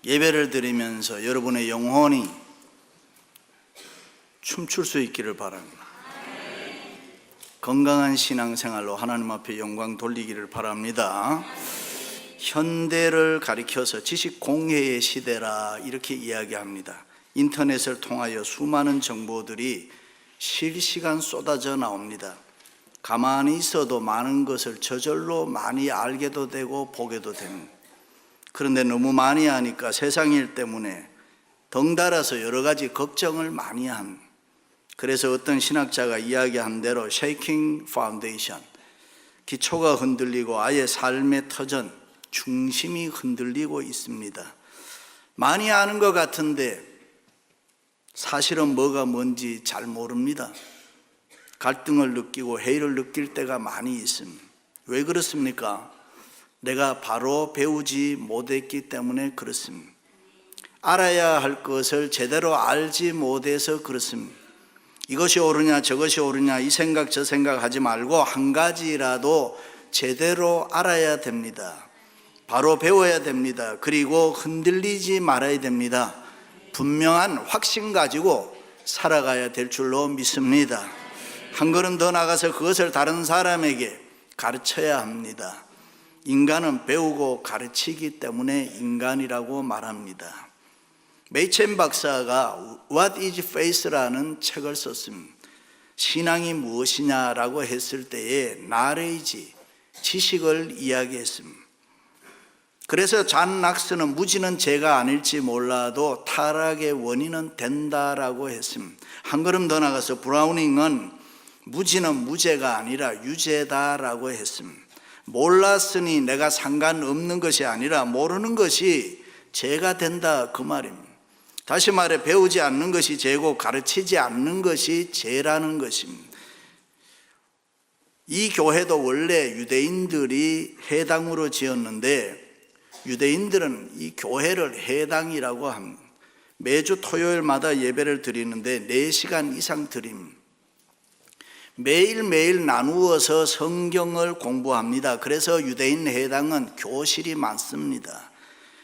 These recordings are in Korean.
예배를 드리면서 여러분의 영혼이 춤출 수 있기를 바랍니다. 건강한 신앙생활로 하나님 앞에 영광 돌리기를 바랍니다. 현대를 가리켜서 지식 공해의 시대라 이렇게 이야기합니다. 인터넷을 통하여 수많은 정보들이 실시간 쏟아져 나옵니다. 가만히 있어도 많은 것을 저절로 많이 알게도 되고 보게도 됩니다. 그런데 너무 많이 하니까 세상 일 때문에 덩달아서 여러 가지 걱정을 많이 한, 그래서 어떤 신학자가 이야기한 대로 shaking foundation, 기초가 흔들리고 아예 삶의 터전, 중심이 흔들리고 있습니다. 많이 아는 것 같은데 사실은 뭐가 뭔지 잘 모릅니다. 갈등을 느끼고 회의를 느낄 때가 많이 있습니다. 왜 그렇습니까? 내가 바로 배우지 못했기 때문에 그렇습니다. 알아야 할 것을 제대로 알지 못해서 그렇습니다. 이것이 옳으냐 저것이 옳으냐 이 생각 저 생각 하지 말고 한 가지라도 제대로 알아야 됩니다. 바로 배워야 됩니다. 그리고 흔들리지 말아야 됩니다. 분명한 확신 가지고 살아가야 될 줄로 믿습니다. 한 걸음 더 나가서 그것을 다른 사람에게 가르쳐야 합니다. 인간은 배우고 가르치기 때문에 인간이라고 말합니다. 메이첸 박사가 What is Faith라는 책을 썼습니다. 신앙이 무엇이냐라고 했을 때에 knowledge, 지식을 이야기했습니다. 그래서 잔 낙스는 무지는 죄가 아닐지 몰라도 타락의 원인은 된다라고 했습니다. 한 걸음 더 나가서 브라우닝은 무지는 무죄가 아니라 유죄다라고 했습니다. 몰랐으니 내가 상관없는 것이 아니라 모르는 것이 죄가 된다, 그 말입니다. 다시 말해 배우지 않는 것이 죄고 가르치지 않는 것이 죄라는 것입니다. 이 교회도 원래 유대인들이 해당으로 지었는데 유대인들은 이 교회를 해당이라고 합니다. 매주 토요일마다 예배를 드리는데 4시간 이상 드립니다. 매일매일 나누어서 성경을 공부합니다. 그래서 유대인 해당은 교실이 많습니다.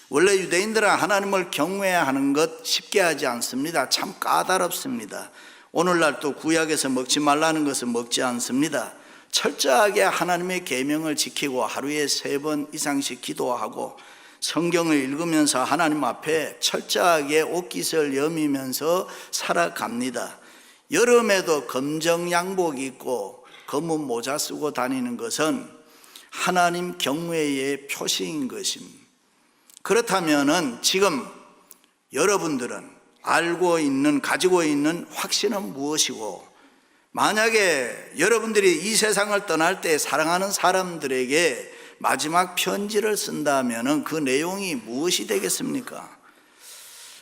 원래 유대인들은 하나님을 경외하는 것 쉽게 하지 않습니다. 참 까다롭습니다. 오늘날 또 구약에서 먹지 말라는 것은 먹지 않습니다. 철저하게 하나님의 계명을 지키고 하루에 3번 이상씩 기도하고 성경을 읽으면서 하나님 앞에 철저하게 옷깃을 여미면서 살아갑니다. 여름에도 검정 양복 입고 검은 모자 쓰고 다니는 것은 하나님 경외의 표시인 것입니다. 그렇다면 지금 여러분들은 알고 있는, 가지고 있는 확신은 무엇이고, 만약에 여러분들이 이 세상을 떠날 때 사랑하는 사람들에게 마지막 편지를 쓴다면 그 내용이 무엇이 되겠습니까?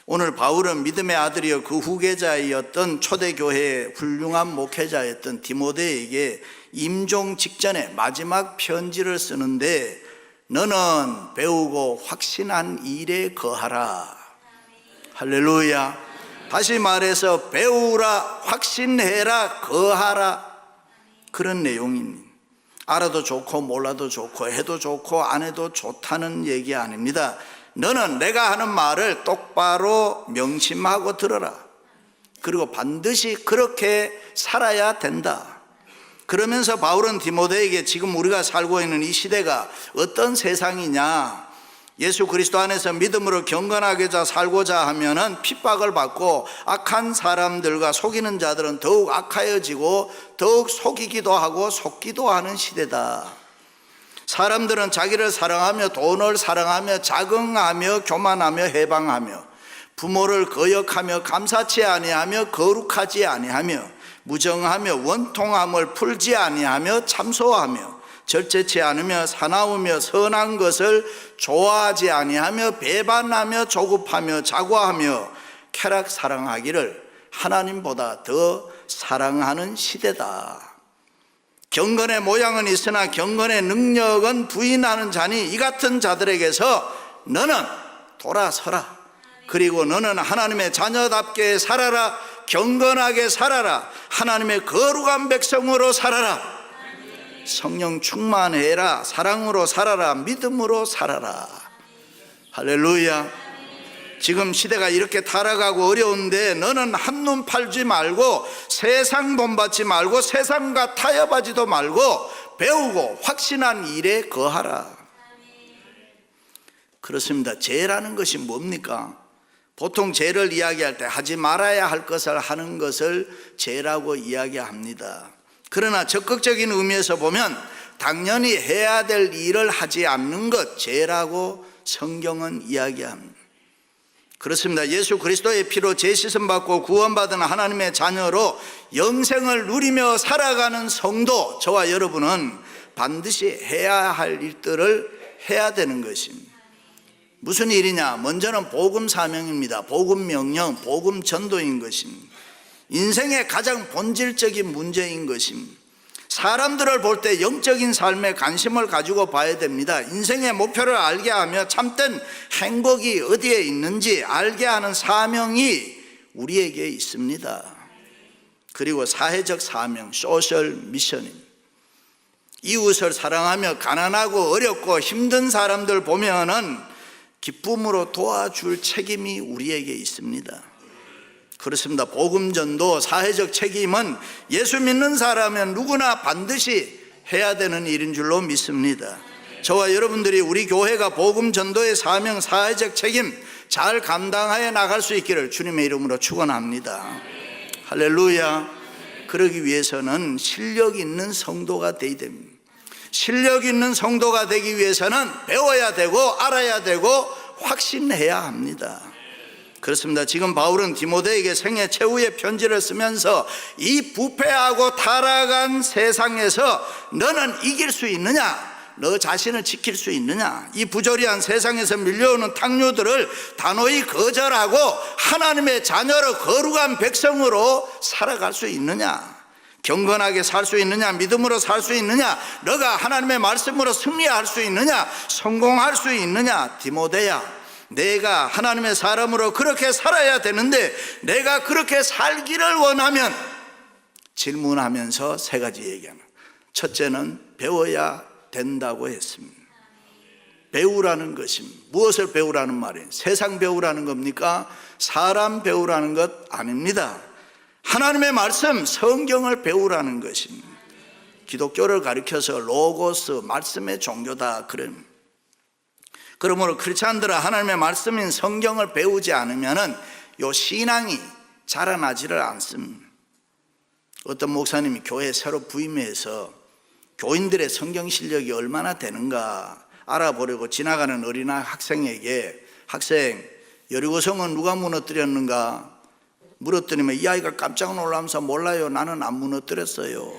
오늘 바울은 믿음의 아들이여 그 후계자였던 초대교회의 훌륭한 목회자였던 디모데에게 임종 직전에 마지막 편지를 쓰는데 너는 배우고 확신한 일에 거하라. 할렐루야. 다시 말해서 배우라, 확신해라, 거하라, 그런 내용입니다. 알아도 좋고 몰라도 좋고 해도 좋고 안 해도 좋다는 얘기 아닙니다. 너는 내가 하는 말을 똑바로 명심하고 들어라. 그리고 반드시 그렇게 살아야 된다. 그러면서 바울은 디모데에게 지금 우리가 살고 있는 이 시대가 어떤 세상이냐, 예수 그리스도 안에서 믿음으로 경건하게 살고자 하면은 핍박을 받고 악한 사람들과 속이는 자들은 더욱 악하여지고 더욱 속이기도 하고 속기도 하는 시대다. 사람들은 자기를 사랑하며 돈을 사랑하며 자긍하며 교만하며 해방하며 부모를 거역하며 감사치 아니하며 거룩하지 아니하며 무정하며 원통함을 풀지 아니하며 참소하며 절제치 않으며 사나우며 선한 것을 좋아하지 아니하며 배반하며 조급하며 자고하며 쾌락 사랑하기를 하나님보다 더 사랑하는 시대다. 경건의 모양은 있으나 경건의 능력은 부인하는 자니 이 같은 자들에게서 너는 돌아서라. 그리고 너는 하나님의 자녀답게 살아라. 경건하게 살아라. 하나님의 거룩한 백성으로 살아라. 성령 충만해라. 사랑으로 살아라. 믿음으로 살아라. 할렐루야. 지금 시대가 이렇게 타락하고 어려운데 너는 한눈 팔지 말고 세상 돈 받지 말고 세상과 타협하지도 말고 배우고 확신한 일에 거하라. 그렇습니다. 죄라는 것이 뭡니까? 보통 죄를 이야기할 때 하지 말아야 할 것을 하는 것을 죄라고 이야기합니다. 그러나 적극적인 의미에서 보면 당연히 해야 될 일을 하지 않는 것, 죄라고 성경은 이야기합니다. 그렇습니다. 예수 그리스도의 피로 죄 씻음 받고 구원받은 하나님의 자녀로 영생을 누리며 살아가는 성도, 저와 여러분은 반드시 해야 할 일들을 해야 되는 것입니다. 무슨 일이냐? 먼저는 복음 사명입니다. 복음 명령, 복음 전도인 것입니다. 인생의 가장 본질적인 문제인 것입니다. 사람들을 볼 때 영적인 삶에 관심을 가지고 봐야 됩니다. 인생의 목표를 알게 하며 참된 행복이 어디에 있는지 알게 하는 사명이 우리에게 있습니다. 그리고 사회적 사명, 소셜 미션입니다. 이웃을 사랑하며 가난하고 어렵고 힘든 사람들 보면은 기쁨으로 도와줄 책임이 우리에게 있습니다. 그렇습니다. 복음전도, 사회적 책임은 예수 믿는 사람은 누구나 반드시 해야 되는 일인 줄로 믿습니다. 저와 여러분들이 우리 교회가 복음전도의 사명, 사회적 책임 잘 감당하여 나갈 수 있기를 주님의 이름으로 축원합니다. 할렐루야. 그러기 위해서는 실력 있는 성도가 되어야 됩니다. 실력 있는 성도가 되기 위해서는 배워야 되고 알아야 되고 확신해야 합니다. 그렇습니다. 지금 바울은 디모데에게 생애 최후의 편지를 쓰면서 이 부패하고 타락한 세상에서 너는 이길 수 있느냐? 너 자신을 지킬 수 있느냐? 이 부조리한 세상에서 밀려오는 탕류들을 단호히 거절하고 하나님의 자녀로 거룩한 백성으로 살아갈 수 있느냐? 경건하게 살 수 있느냐? 믿음으로 살 수 있느냐? 너가 하나님의 말씀으로 승리할 수 있느냐? 성공할 수 있느냐? 디모데야, 내가 하나님의 사람으로 그렇게 살아야 되는데 내가 그렇게 살기를 원하면, 질문하면서 세 가지 얘기합니다. 첫째는 배워야 된다고 했습니다. 배우라는 것입니다. 무엇을 배우라는 말이에요? 세상 배우라는 겁니까? 사람 배우라는 것 아닙니다. 하나님의 말씀, 성경을 배우라는 것입니다. 기독교를 가리켜서 로고스, 말씀의 종교다 그런. 그러므로 크리스찬들은 하나님의 말씀인 성경을 배우지 않으면 요 신앙이 자라나지를 않습니다. 어떤 목사님이 교회에 새로 부임해서 교인들의 성경 실력이 얼마나 되는가 알아보려고 지나가는 어린아 학생에게, 학생, 여리고성은 누가 무너뜨렸는가 물었더니 이 아이가 깜짝 놀라면서 몰라요, 나는 안 무너뜨렸어요.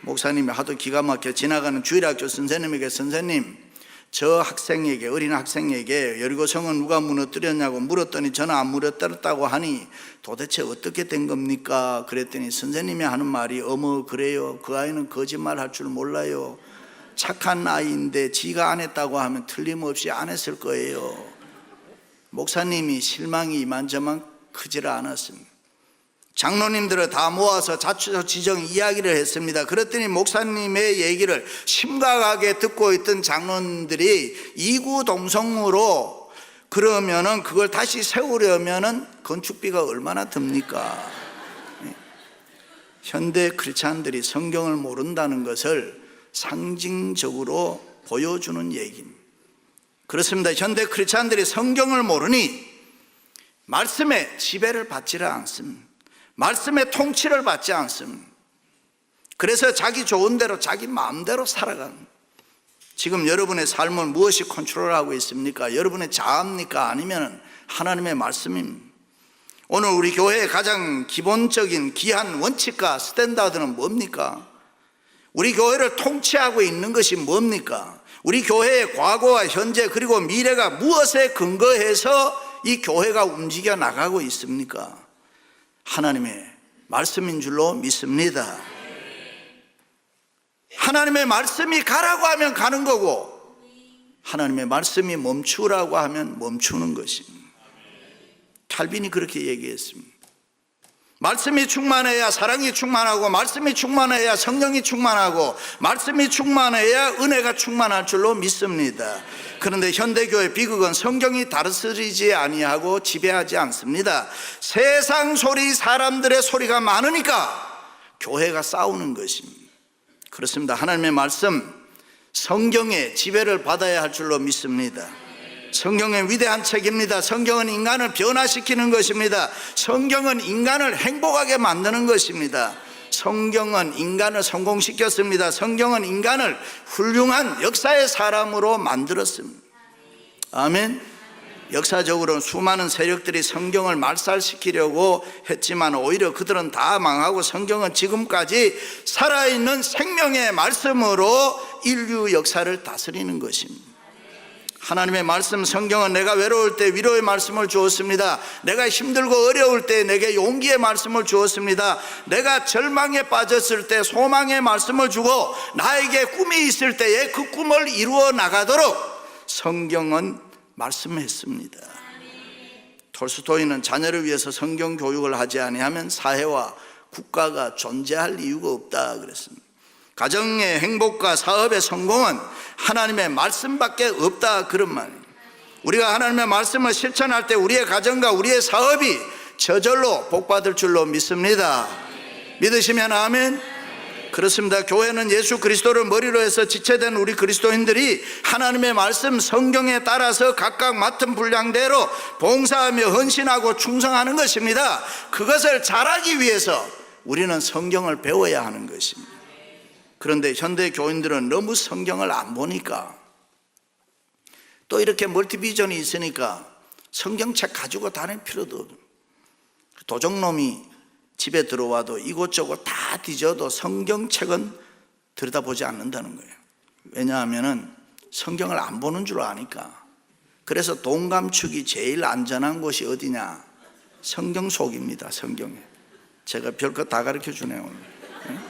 목사님이 하도 기가 막혀 지나가는 주일학교 선생님에게, 선생님, 저 학생에게, 어린 학생에게 여리고성은 누가 무너뜨렸냐고 물었더니 저는 안 무너뜨렸다고 하니 도대체 어떻게 된 겁니까? 그랬더니 선생님이 하는 말이, 어머 그래요, 그 아이는 거짓말 할 줄 몰라요. 착한 아이인데 지가 안 했다고 하면 틀림없이 안 했을 거예요. 목사님이 실망이 이만저만 크지를 않았습니다. 장로님들을 다 모아서 자초지정 이야기를 했습니다. 그랬더니 목사님의 얘기를 심각하게 듣고 있던 장로님들이 이구동성으로, 그러면은 그걸 다시 세우려면은 건축비가 얼마나 듭니까? 현대 크리스찬들이 성경을 모른다는 것을 상징적으로 보여주는 얘기입니다. 그렇습니다. 현대 크리스찬들이 성경을 모르니 말씀의 지배를 받지를 않습니다. 말씀의 통치를 받지 않습니다. 그래서 자기 좋은 대로 자기 마음대로 살아가는. 지금 여러분의 삶을 무엇이 컨트롤하고 있습니까? 여러분의 자아입니까? 아니면 하나님의 말씀입니까? 오늘 우리 교회의 가장 기본적인 귀한 원칙과 스탠다드는 뭡니까? 우리 교회를 통치하고 있는 것이 뭡니까? 우리 교회의 과거와 현재 그리고 미래가 무엇에 근거해서 이 교회가 움직여 나가고 있습니까? 하나님의 말씀인 줄로 믿습니다. 하나님의 말씀이 가라고 하면 가는 거고, 하나님의 말씀이 멈추라고 하면 멈추는 것입니다. 칼빈이 그렇게 얘기했습니다. 말씀이 충만해야 사랑이 충만하고, 말씀이 충만해야 성령이 충만하고, 말씀이 충만해야 은혜가 충만할 줄로 믿습니다. 그런데 현대교회 비극은 성경이 다스리지 아니하고 지배하지 않습니다. 세상 소리, 사람들의 소리가 많으니까 교회가 싸우는 것입니다. 그렇습니다. 하나님의 말씀, 성경의 지배를 받아야 할 줄로 믿습니다. 성경은 위대한 책입니다. 성경은 인간을 변화시키는 것입니다. 성경은 인간을 행복하게 만드는 것입니다. 성경은 인간을 성공시켰습니다. 성경은 인간을 훌륭한 역사의 사람으로 만들었습니다. 아멘. 역사적으로 수많은 세력들이 성경을 말살시키려고 했지만 오히려 그들은 다 망하고 성경은 지금까지 살아있는 생명의 말씀으로 인류 역사를 다스리는 것입니다. 하나님의 말씀, 성경은 내가 외로울 때 위로의 말씀을 주었습니다. 내가 힘들고 어려울 때 내게 용기의 말씀을 주었습니다. 내가 절망에 빠졌을 때 소망의 말씀을 주고 나에게 꿈이 있을 때에 그 꿈을 이루어 나가도록 성경은 말씀했습니다. 톨스토이는 자녀를 위해서 성경 교육을 하지 아니하면 사회와 국가가 존재할 이유가 없다 그랬습니다. 가정의 행복과 사업의 성공은 하나님의 말씀밖에 없다 그런 말입니다. 우리가 하나님의 말씀을 실천할 때 우리의 가정과 우리의 사업이 저절로 복받을 줄로 믿습니다. 믿으시면 아멘. 그렇습니다. 교회는 예수 그리스도를 머리로 해서 지체된 우리 그리스도인들이 하나님의 말씀 성경에 따라서 각각 맡은 분량대로 봉사하며 헌신하고 충성하는 것입니다. 그것을 잘하기 위해서 우리는 성경을 배워야 하는 것입니다. 그런데 현대 교인들은 너무 성경을 안 보니까 또 이렇게 멀티비전이 있으니까 성경책 가지고 다닐 필요도 없어요. 도적놈이 집에 들어와도 이곳저곳 다 뒤져도 성경책은 들여다보지 않는다는 거예요. 왜냐하면 성경을 안 보는 줄 아니까. 그래서 돈 감축이 제일 안전한 곳이 어디냐? 성경 속입니다. 성경에. 제가 별것 다 가르쳐 주네요 오늘. 네?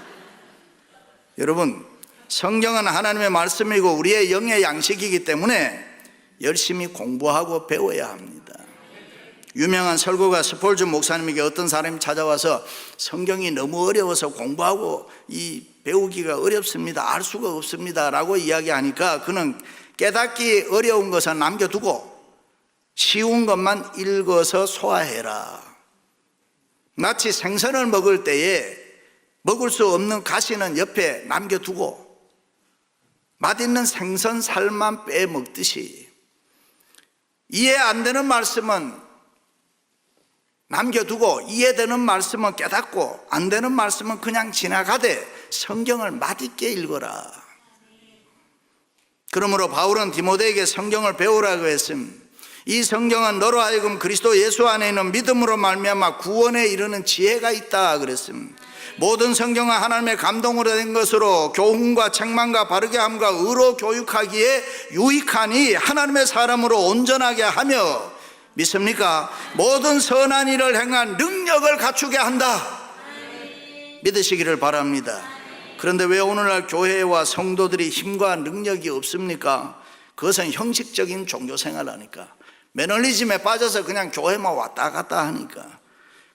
여러분, 성경은 하나님의 말씀이고 우리의 영의 양식이기 때문에 열심히 공부하고 배워야 합니다. 유명한 설교가 스폴즈 목사님에게 어떤 사람이 찾아와서 성경이 너무 어려워서 공부하고 배우기가 어렵습니다, 알 수가 없습니다 라고 이야기하니까 그는 깨닫기 어려운 것은 남겨두고 쉬운 것만 읽어서 소화해라. 마치 생선을 먹을 때에 먹을 수 없는 가시는 옆에 남겨두고 맛있는 생선 살만 빼먹듯이 이해 안 되는 말씀은 남겨두고 이해되는 말씀은 깨닫고 안 되는 말씀은 그냥 지나가되 성경을 맛있게 읽어라. 그러므로 바울은 디모데에게 성경을 배우라고 했습니다. 이 성경은 너로 하여금 그리스도 예수 안에 있는 믿음으로 말미암아 구원에 이르는 지혜가 있다 그랬습니다. 모든 성경은 하나님의 감동으로 된 것으로 교훈과 책망과 바르게 함과 의로 교육하기에 유익하니 하나님의 사람으로 온전하게 하며 믿습니까? 모든 선한 일을 행한 능력을 갖추게 한다. 믿으시기를 바랍니다. 그런데 왜 오늘날 교회와 성도들이 힘과 능력이 없습니까? 그것은 형식적인 종교생활하니까, 매너리즘에 빠져서 그냥 교회만 왔다 갔다 하니까.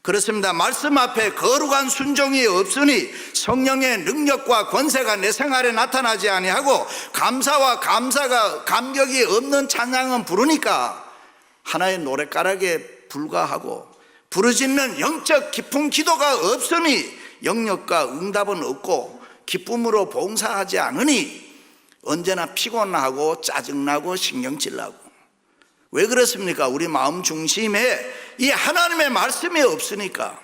그렇습니다. 말씀 앞에 거룩한 순종이 없으니 성령의 능력과 권세가 내 생활에 나타나지 아니하고 감사와 감격이 없는 찬양은 부르니까 하나의 노랫가락에 불과하고 부르짖는 영적 깊은 기도가 없으니 영역과 응답은 없고 기쁨으로 봉사하지 않으니 언제나 피곤하고 짜증나고 신경질나고. 왜 그렇습니까? 우리 마음 중심에 이 하나님의 말씀이 없으니까.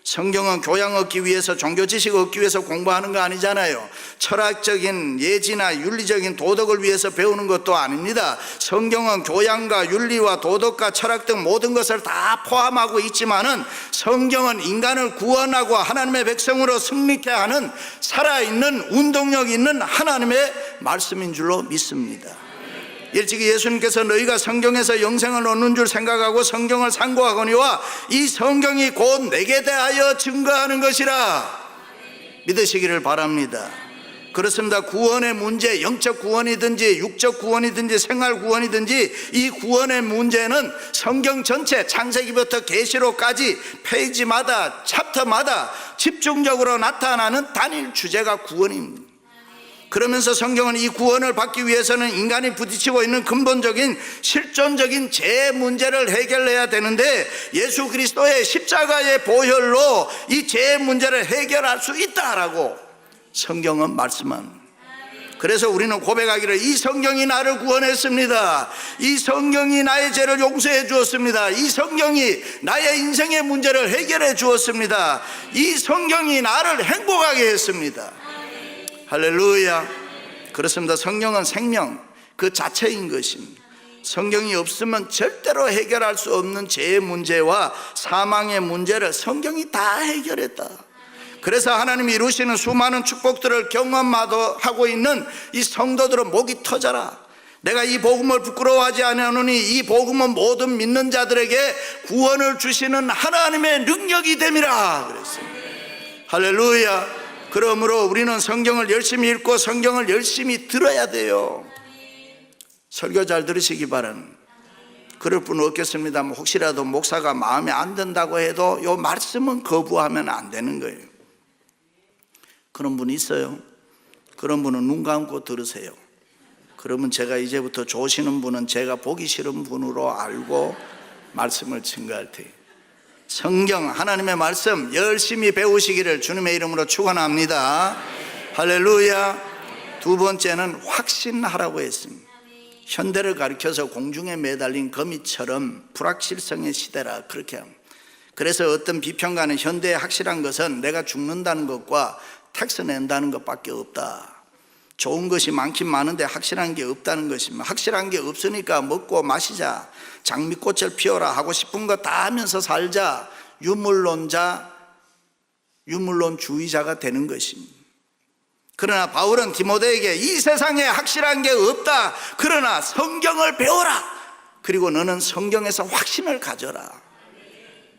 성경은 교양 얻기 위해서, 종교 지식 얻기 위해서 공부하는 거 아니잖아요. 철학적인 예지나 윤리적인 도덕을 위해서 배우는 것도 아닙니다. 성경은 교양과 윤리와 도덕과 철학 등 모든 것을 다 포함하고 있지만은 성경은 인간을 구원하고 하나님의 백성으로 승리케 하는 살아있는 운동력 있는 하나님의 말씀인 줄로 믿습니다. 일찍이 예수님께서 너희가 성경에서 영생을 얻는 줄 생각하고 성경을 상고하거니와 이 성경이 곧 내게 대하여 증거하는 것이라 믿으시기를 바랍니다. 그렇습니다. 구원의 문제, 영적 구원이든지 육적 구원이든지 생활 구원이든지 이 구원의 문제는 성경 전체 창세기부터 계시록까지 페이지마다 챕터마다 집중적으로 나타나는 단일 주제가 구원입니다. 그러면서 성경은 이 구원을 받기 위해서는 인간이 부딪히고 있는 근본적인 실존적인 죄 문제를 해결해야 되는데 예수 그리스도의 십자가의 보혈로 이 죄 문제를 해결할 수 있다라고 성경은 말씀합니다. 그래서 우리는 고백하기를 이 성경이 나를 구원했습니다. 이 성경이 나의 죄를 용서해 주었습니다. 이 성경이 나의 인생의 문제를 해결해 주었습니다. 이 성경이 나를 행복하게 했습니다. 할렐루야. 그렇습니다. 성경은 생명 그 자체인 것입니다. 성경이 없으면 절대로 해결할 수 없는 죄의 문제와 사망의 문제를 성경이 다 해결했다. 그래서 하나님이 이루시는 수많은 축복들을 경험하고 있는 이 성도들은 목이 터져라. 내가 이 복음을 부끄러워하지 아니하노니 이 복음은 모든 믿는 자들에게 구원을 주시는 하나님의 능력이 됨이라 그랬어요. 할렐루야. 그러므로 우리는 성경을 열심히 읽고 성경을 열심히 들어야 돼요. 설교 잘 들으시기 바랍니다. 그럴 분 없겠습니다만 혹시라도 목사가 마음에 안 든다고 해도 이 말씀은 거부하면 안 되는 거예요. 그런 분 있어요? 그런 분은 눈 감고 들으세요. 그러면 제가 이제부터 조시는 분은 제가 보기 싫은 분으로 알고 말씀을 증거할 테예요. 성경 하나님의 말씀 열심히 배우시기를 주님의 이름으로 축원합니다. 할렐루야. 두 번째는 확신하라고 했습니다. 현대를 가리켜서 공중에 매달린 거미처럼 불확실성의 시대라 그렇게 합니다. 그래서 어떤 비평가는 현대에 확실한 것은 내가 죽는다는 것과 텍스 낸다는 것밖에 없다. 좋은 것이 많긴 많은데 확실한 게 없다는 것입니다. 확실한 게 없으니까 먹고 마시자, 장미꽃을 피워라, 하고 싶은 거 다 하면서 살자, 유물론주의자가 되는 것입니다. 그러나 바울은 디모데에게 이 세상에 확실한 게 없다. 그러나 성경을 배워라. 그리고 너는 성경에서 확신을 가져라.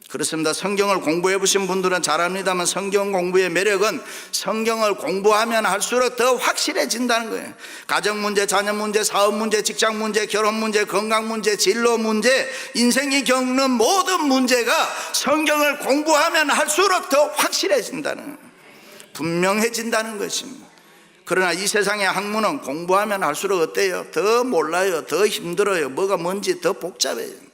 그렇습니다. 성경을 공부해 보신 분들은 잘 압니다만 성경 공부의 매력은 성경을 공부하면 할수록 더 확실해진다는 거예요. 가정 문제, 자녀 문제, 사업 문제, 직장 문제, 결혼 문제, 건강 문제, 진로 문제, 인생이 겪는 모든 문제가 성경을 공부하면 할수록 더 확실해진다는, 분명해진다는 것입니다. 그러나 이 세상의 학문은 공부하면 할수록 어때요? 더 몰라요. 더 힘들어요. 뭐가 뭔지 더 복잡해요.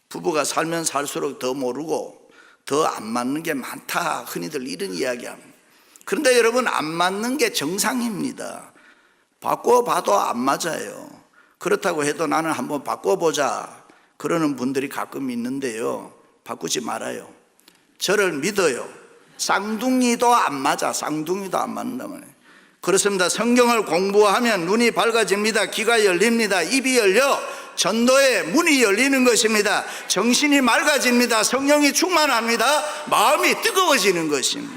부부가 살면 살수록 더 모르고 더 안 맞는 게 많다, 흔히들 이런 이야기합니다. 그런데 여러분, 안 맞는 게 정상입니다. 바꿔봐도 안 맞아요. 그렇다고 해도 나는 한번 바꿔보자 그러는 분들이 가끔 있는데요, 바꾸지 말아요. 저를 믿어요. 쌍둥이도 안 맞아. 쌍둥이도 안 맞는단 말이에요. 그렇습니다. 성경을 공부하면 눈이 밝아집니다. 귀가 열립니다. 입이 열려 전도의 문이 열리는 것입니다. 정신이 맑아집니다. 성령이 충만합니다. 마음이 뜨거워지는 것입니다.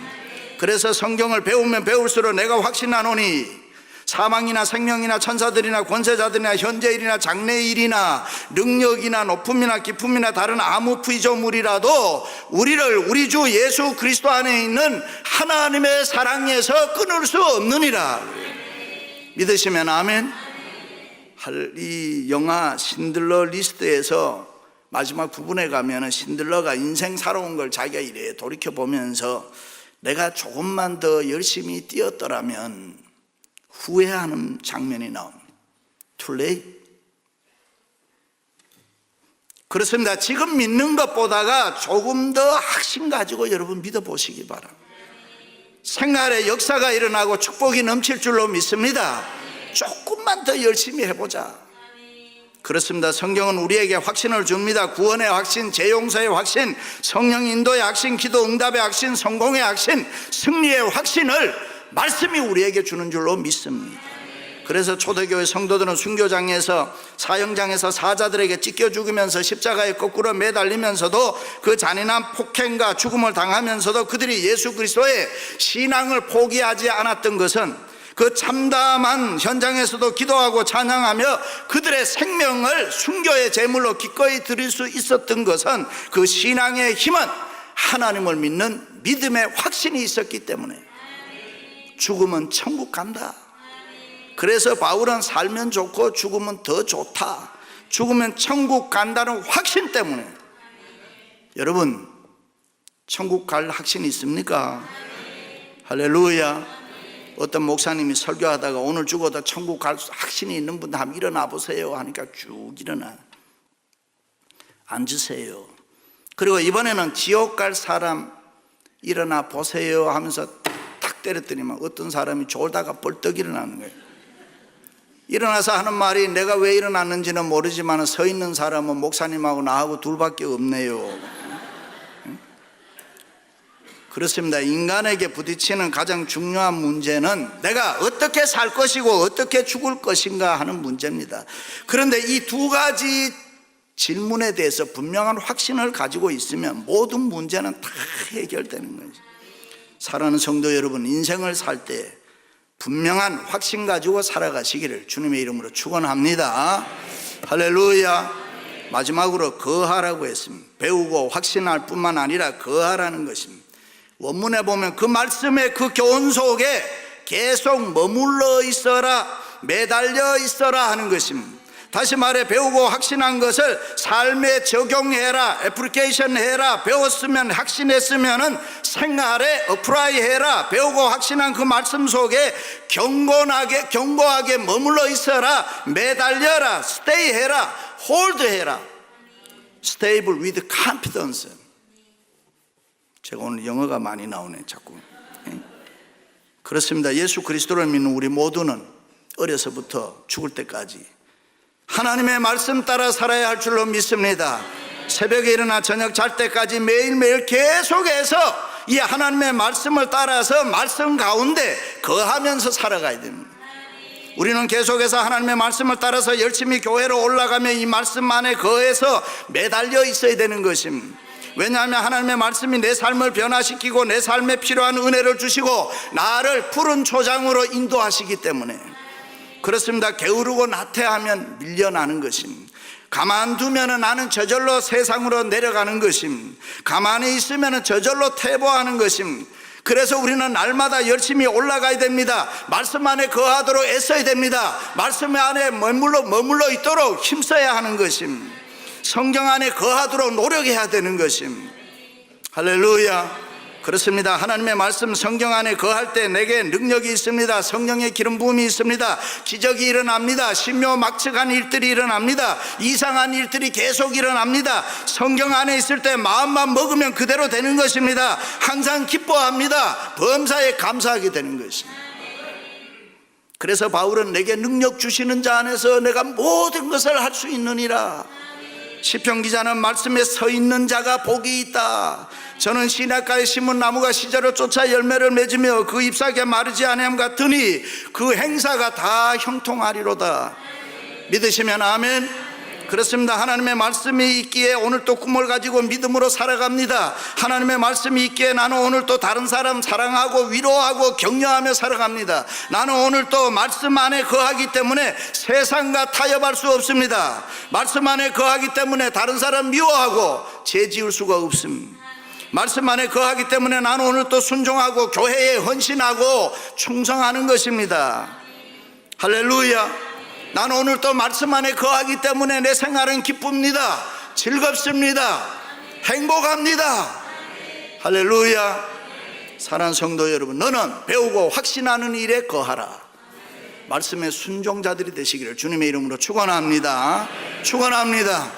그래서 성경을 배우면 배울수록 내가 확신하노니 사망이나 생명이나 천사들이나 권세자들이나 현재일이나 장래일이나 능력이나 높음이나 깊음이나 다른 아무 피조물이라도 우리를 우리 주 예수 그리스도 안에 있는 하나님의 사랑에서 끊을 수 없느니라. 믿으시면 아멘. 이 영화 신들러 리스트에서 마지막 부분에 가면은 신들러가 인생 살아온 걸 자기가 이래 돌이켜보면서 내가 조금만 더 열심히 뛰었더라면 후회하는 장면이 나옵니다. Too late. 그렇습니다. 지금 믿는 것보다가 조금 더 확신 가지고 여러분 믿어보시기 바랍니다. 생활의 역사가 일어나고 축복이 넘칠 줄로 믿습니다. 조금만 더 열심히 해보자. 그렇습니다. 성경은 우리에게 확신을 줍니다. 구원의 확신, 재용서의 확신, 성령 인도의 확신, 기도 응답의 확신, 성공의 확신, 승리의 확신을 말씀이 우리에게 주는 줄로 믿습니다. 그래서 초대교회 성도들은 순교장에서, 사형장에서 사자들에게 찢겨 죽으면서 십자가에 거꾸로 매달리면서도 그 잔인한 폭행과 죽음을 당하면서도 그들이 예수 그리스도의 신앙을 포기하지 않았던 것은 그 참담한 현장에서도 기도하고 찬양하며 그들의 생명을 순교의 제물로 기꺼이 드릴 수 있었던 것은 그 신앙의 힘은 하나님을 믿는 믿음의 확신이 있었기 때문에 죽으면 천국 간다. 그래서 바울은 살면 좋고 죽으면 더 좋다, 죽으면 천국 간다는 확신 때문에. 여러분, 천국 갈 확신이 있습니까? 할렐루야. 어떤 목사님이 설교하다가 오늘 죽어도 천국 갈 확신이 있는 분들 한번 일어나 보세요 하니까 쭉 일어나 앉으세요. 그리고 이번에는 지옥 갈 사람 일어나 보세요 하면서 탁 때렸더니만 어떤 사람이 졸다가 벌떡 일어나는 거예요. 일어나서 하는 말이 내가 왜 일어났는지는 모르지만 서 있는 사람은 목사님하고 나하고 둘밖에 없네요. 그렇습니다. 인간에게 부딪히는 가장 중요한 문제는 내가 어떻게 살 것이고 어떻게 죽을 것인가 하는 문제입니다. 그런데 이 두 가지 질문에 대해서 분명한 확신을 가지고 있으면 모든 문제는 다 해결되는 거죠. 사랑하는 성도 여러분, 인생을 살 때 분명한 확신 가지고 살아가시기를 주님의 이름으로 축원합니다. 할렐루야. 마지막으로 거하라고 했습니다. 배우고 확신할 뿐만 아니라 거하라는 것입니다. 원문에 보면 그 말씀의 그 교훈 속에 계속 머물러 있어라, 매달려 있어라 하는 것입니다. 다시 말해 배우고 확신한 것을 삶에 적용해라, 애플리케이션 해라, 배웠으면 확신했으면 생활에 어플라이 해라. 배우고 확신한 그 말씀 속에 견고하게 머물러 있어라, 매달려라, 스테이 해라, 홀드 해라. Stable with confidence. 제가 오늘 영어가 많이 나오네 자꾸. 그렇습니다. 예수 그리스도를 믿는 우리 모두는 어려서부터 죽을 때까지 하나님의 말씀 따라 살아야 할 줄로 믿습니다. 새벽에 일어나 저녁 잘 때까지 매일매일 계속해서 이 하나님의 말씀을 따라서 말씀 가운데 거하면서 살아가야 됩니다. 우리는 계속해서 하나님의 말씀을 따라서 열심히 교회로 올라가며 이 말씀 안에 거해서 매달려 있어야 되는 것입니다. 왜냐하면 하나님의 말씀이 내 삶을 변화시키고 내 삶에 필요한 은혜를 주시고 나를 푸른 초장으로 인도하시기 때문에 그렇습니다. 게으르고 나태하면 밀려나는 것입니다. 가만두면 나는 저절로 세상으로 내려가는 것입니다. 가만히 있으면 저절로 퇴보하는 것입니다. 그래서 우리는 날마다 열심히 올라가야 됩니다. 말씀 안에 거하도록 애써야 됩니다. 말씀 안에 머물러 있도록 힘써야 하는 것입니다. 성경 안에 거하도록 노력해야 되는 것입니다. 할렐루야. 그렇습니다. 하나님의 말씀 성경 안에 거할 때 내게 능력이 있습니다. 성령의 기름 부음이 있습니다. 기적이 일어납니다. 신묘막측한 일들이 일어납니다. 이상한 일들이 계속 일어납니다. 성경 안에 있을 때 마음만 먹으면 그대로 되는 것입니다. 항상 기뻐합니다. 범사에 감사하게 되는 것입니다. 그래서 바울은 내게 능력 주시는 자 안에서 내가 모든 것을 할 수 있느니라. 시편 기자는 말씀에 서 있는 자가 복이 있다. 저는 시냇가에 심은 나무가 시절을 쫓아 열매를 맺으며 그 잎사귀에 마르지 아니함 같으니 그 행사가 다 형통하리로다. 믿으시면 아멘. 그렇습니다. 하나님의 말씀이 있기에 오늘 또 꿈을 가지고 믿음으로 살아갑니다. 하나님의 말씀이 있기에 나는 오늘 또 다른 사람 사랑하고 위로하고 격려하며 살아갑니다. 나는 오늘 또 말씀 안에 거하기 때문에 세상과 타협할 수 없습니다. 말씀 안에 거하기 때문에 다른 사람 미워하고 죄지을 수가 없습니다. 말씀 안에 거하기 때문에 나는 오늘 또 순종하고 교회에 헌신하고 충성하는 것입니다. 할렐루야. 나는 오늘 또 말씀 안에 거하기 때문에 내 생활은 기쁩니다. 즐겁습니다. 행복합니다. 할렐루야. 사랑하는 성도 여러분, 너는 배우고 확신하는 일에 거하라. 말씀의 순종자들이 되시기를 주님의 이름으로 축원합니다. 축원합니다.